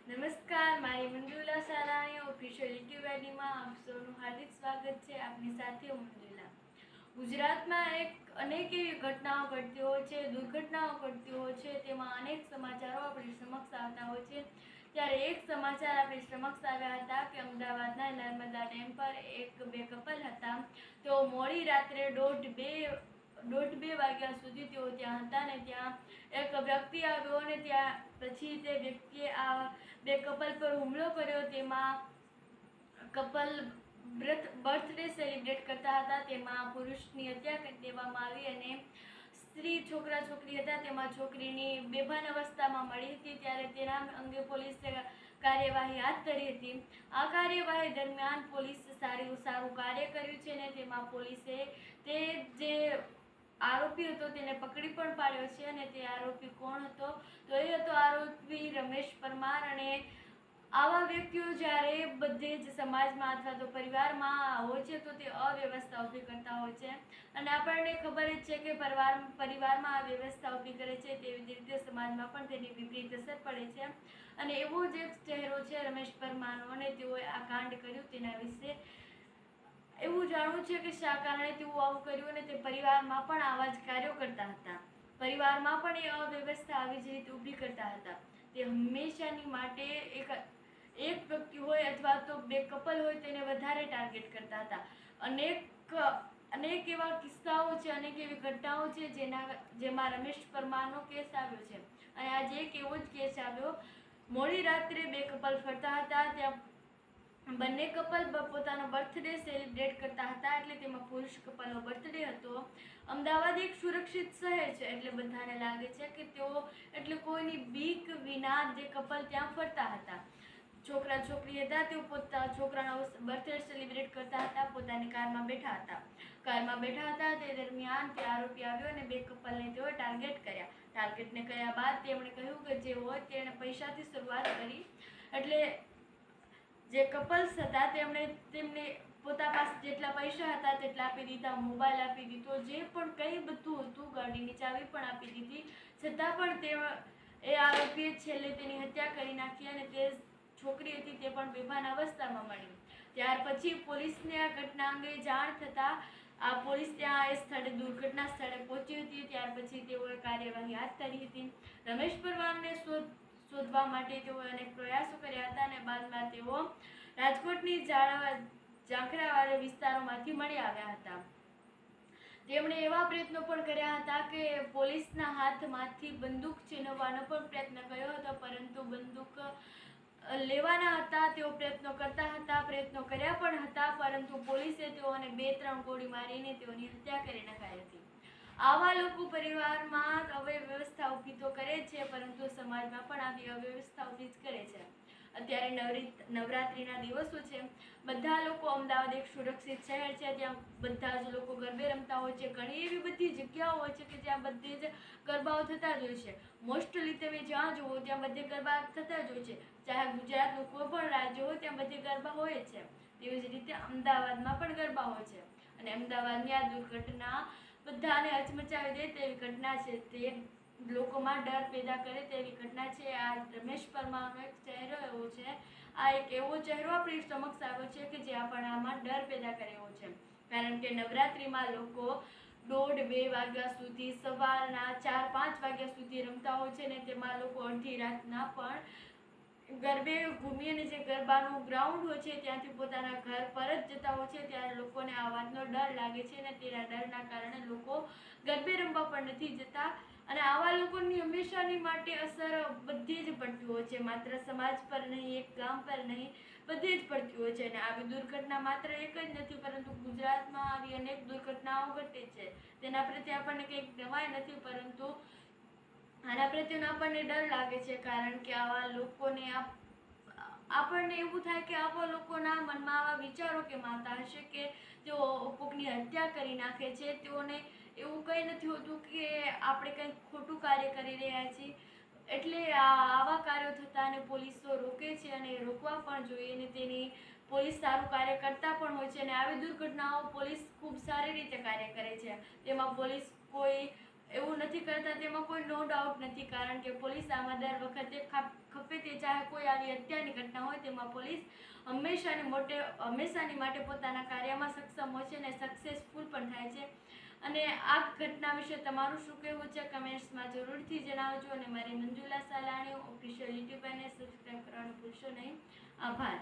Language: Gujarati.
નમસ્કાર, મારી મંજુલા સારાણી ઓફિશિયલ યુટ્યુબ આઈડીમાં આપ સૌનું હાર્દિક સ્વાગત છે. આપની સાથે હું મંજુલા. ગુજરાતમાં અનેક એવી ઘટનાઓ ઘટતી હોય છે, દુર્ઘટનાઓ ઘટતી હોય છે, તેમાં અનેક સમાચારો આપણી સમક્ષ આવતા હોય છે. ત્યારે એક સમાચાર આપણી સમક્ષ આવ્યા હતા કે અમદાવાદના નર્મદા ડેમ પર બે કપલ હતા. તેઓ મોડી રાત્રે દોઢ બે વાગ્યા સુધી તેઓ ત્યાં હતા ને ત્યાં એક વ્યક્તિ આવ્યો અને ત્યાં પછી તે વ્યક્તિએ આ બે કપલ પર હુમલો કર્યો. તેમાં કપલ બર્થડે સેલિબ્રેટ કરતા હતા. તેમાં પુરુષની હત્યા કરી દેવામાં આવી અને છોકરા છોકરી હતા તેમાં છોકરીની બેભાન અવસ્થામાં મળી હતી. ત્યારે તેના અંગે પોલીસે કાર્યવાહી હાથ ધરી હતી. આ કાર્યવાહી દરમિયાન પોલીસે સારું કાર્ય કર્યું છે અને તેમાં પોલીસે તે જે આરોપી હતો તેને પકડી પણ પાડ્યો છે. અને તે આરોપી કોણ હતો? તો એ હતો આરોપી રમેશ પરમાર. અને આવા વ્યક્તિઓ જ્યારે બધે જ સમાજમાં અથવા તો પરિવારમાં હોય છે તો તે અવ્યવસ્થા ઊભી કરતા હોય છે. અને આપણને ખબર જ છે કે પરિવારમાં આ વ્યવસ્થા ઊભી કરે છે તેવી જ રીતે સમાજમાં પણ તેની વિપરીત અસર પડે છે. અને એવો જ એક ચહેરો છે રમેશ પરમારનો અને તેઓએ આ કાંડ કર્યું. તેના વિશે એવું જાણવું છે કે શા કારણે તેઓ આવું કર્યું અને તે પરિવારમાં પણ આવા જ કાર્યો કરતા હતા. પરિવારમાં પણ એ અવ્યવસ્થા આવી જ રીતે ઊભી કરતા હતા. તે હંમેશાની માટે એક વ્યક્તિ હોય અથવા તો બે કપલ હોય તેને વધારે ટાર્ગેટ કરતા હતા. અનેક એવા કિસ્સાઓ છે, અનેક એવી ઘટનાઓ છે જેમાં રમેશ પરમારનો કેસ આવ્યો છે. અને આજે એક એવો જ કેસ આવ્યો. મોડી રાત્રે બે કપલ ફરતા હતા. ત્યાં બંને કપલ પોતાનો બર્થડે સેલિબ્રેટ કરતા હતા. એટલે તેમાં પુરુષ કપલનો બર્થડે હતો. અમદાવાદ એક સુરક્ષિત શહેર છે એટલે બધાને લાગે છે કે તેઓ એટલે કોઈની બીક વિના જે કપલ ત્યાં ફરતા હતા. છોકરા છોકરી હતા તેઓ છોકરાનો બર્થડે સેલિબ્રેટ કરતા હતા. પોતાની કારમાં બેઠા હતા. તે દરમિયાન તે આરોપી આવ્યો અને બે કપલને તેઓ ટાર્ગેટ કર્યા બાદ તેમણે કહ્યું કે જે હોય તેણે પૈસાથી શરૂઆત કરી. એટલે જે કપલ્સ હતા તેમને પોતા પાસે જેટલા પૈસા હતા તેટલા આપી દીધા, મોબાઈલ આપી દીધો, જે પણ કંઈ બધું હતું, ગાડીની ચાવી પણ આપી દીધી. છતાં પણ એ આરોપીએ છેલ્લે તેની હત્યા કરી નાખી અને તે છોકરી હતી તે પણ બેભાન અવસ્થામાં મળી. ત્યાર પછી પોલીસને આ ઘટના અંગે જાણ થતાં પોલીસ ત્યાં દુર્ઘટના સ્થળે પહોંચી હતી. ત્યાર પછી તેઓએ કાર્યવાહી હાથ ધરી હતી. રમેશ પરમારને શોધવા માટે તેઓએ અનેક પ્રયાસો કર્યા હતા અને બાદમાં તેઓ રાજકોટની ઝાંખરાવાડ વિસ્તારોમાંથી મળી આવ્યા હતા. તેમણે એવા પ્રયત્નો પણ કર્યા હતા કે પોલીસના હાથમાંથી બંદૂક છીનવવાનો પણ પ્રયત્ન કર્યો હતો, પરંતુ બંદૂક લેવાના હતા તેઓ પ્રયત્નો કર્યા પણ હતા, પરંતુ પોલીસે તેઓને 2-3 ગોળી મારીને તેઓની હત્યા કરી નખાઈ હતી. આવા લોકો પરિવારમાં અવ્યવસ્થા ઊભી તો કરે છે, પરંતુ સમાજમાં પણ આવી અવ્યવસ્થા ઊભી જ કરે છે. અત્યારે નવરાત્રિના દિવસો છે. બધા લોકો અમદાવાદ એક સુરક્ષિત શહેર છે. ત્યાં બધા જ લોકો ગરબે રમતા હોય છે. ઘણી એવી બધી જગ્યાઓ હોય છે કે જ્યાં બધે જ ગરબાઓ થતા જ હોય છે. મોસ્ટલી તમે જ્યાં જુઓ ત્યાં બધે ગરબા થતા જ હોય છે. ચાહે ગુજરાતનું કોઈ પણ રાજ્ય હોય ત્યાં બધે ગરબા હોય છે. તેવી જ રીતે અમદાવાદમાં પણ ગરબા હોય છે. અને અમદાવાદની આ દુર્ઘટના બધાને હચમચાવી દે તેવી ઘટના છે. તે લોકોમાં ડર પેદા કરે તેવી ઘટના છે. આ રમેશ પરમારનો એક ચહેરો એવો છે. આ એક એવો ચહેરો આપણી સમક્ષ આવ્યો છે કે જે આપણામાં ડર પેદા કરે એવો છે. કારણ કે નવરાત્રિમાં લોકો 1:30-2 વાગ્યા સુધી, સવારના 4-5 વાગ્યા સુધી રમતા હોય છે. ને તેમાં લોકો અડધી રાતના પણ ગરબે ઘૂમી અને જે ગરબાનું ગ્રાઉન્ડ હોય છે ત્યાંથી પોતાના ઘર પર જ જતા હોય છે. ત્યારે લોકોને આ વાતનો ડર લાગે છે અને તેના ડરના કારણે લોકો ગરબે રમવા પણ નથી જતા. અને આવા લોકોની હંમેશાની માટે અસર બધી જ પડતી હોય છે. માત્ર સમાજ પર નહીં, એક ગામ પર નહીં, બધી જ પડતી હોય છે. અને આવી દુર્ઘટના માત્ર એક જ નથી, પરંતુ ગુજરાતમાં આવી અનેક દુર્ઘટનાઓ ઘટે છે. તેના પ્રત્યે આપણને કંઈક નવાઈ નથી, પરંતુ આના પ્રત્યેનો આપણને ડર લાગે છે. કારણ કે આવા લોકોને આપણને એવું થાય કે આવા લોકોના મનમાં આવા વિચારો કેમ આવતા હશે કે તેઓ કોકની હત્યા કરી નાખે છે. તેઓને એવું કંઈ નથી હોતું કે આપણે કંઈક ખોટું કાર્ય કરી રહ્યા છીએ. એટલે આવા કાર્યો થતા અને પોલીસો રોકે છે અને રોકવા પણ જોઈએ. અને તેની પોલીસ સારું કાર્ય કરતા પણ હોય છે. અને આવી દુર્ઘટનાઓ પોલીસ ખૂબ સારી રીતે કાર્ય કરે છે. તેમાં પોલીસ કોઈ એવું નથી કરતા, તેમાં કોઈ નો ડાઉટ નથી. કારણ કે પોલીસ આમાં દર વખતે ખપે તે ચાહે કોઈ આવી હત્યાની ઘટના હોય તેમાં પોલીસ હંમેશાની માટે પોતાના કાર્યમાં સક્ષમ હોય છે અને સક્સેસફુલ પણ થાય છે. અને આ ઘટના વિશે તમારું શું કહેવું છે કમેન્ટ્સમાં જરૂરથી જણાવજો. અને મારી મંજુલા સાલાણી ઓફિશિયલ યુટ્યુબ ચેનલને સબસ્ક્રાઈબ કરવાનું ભૂલશો નહીં. આભાર.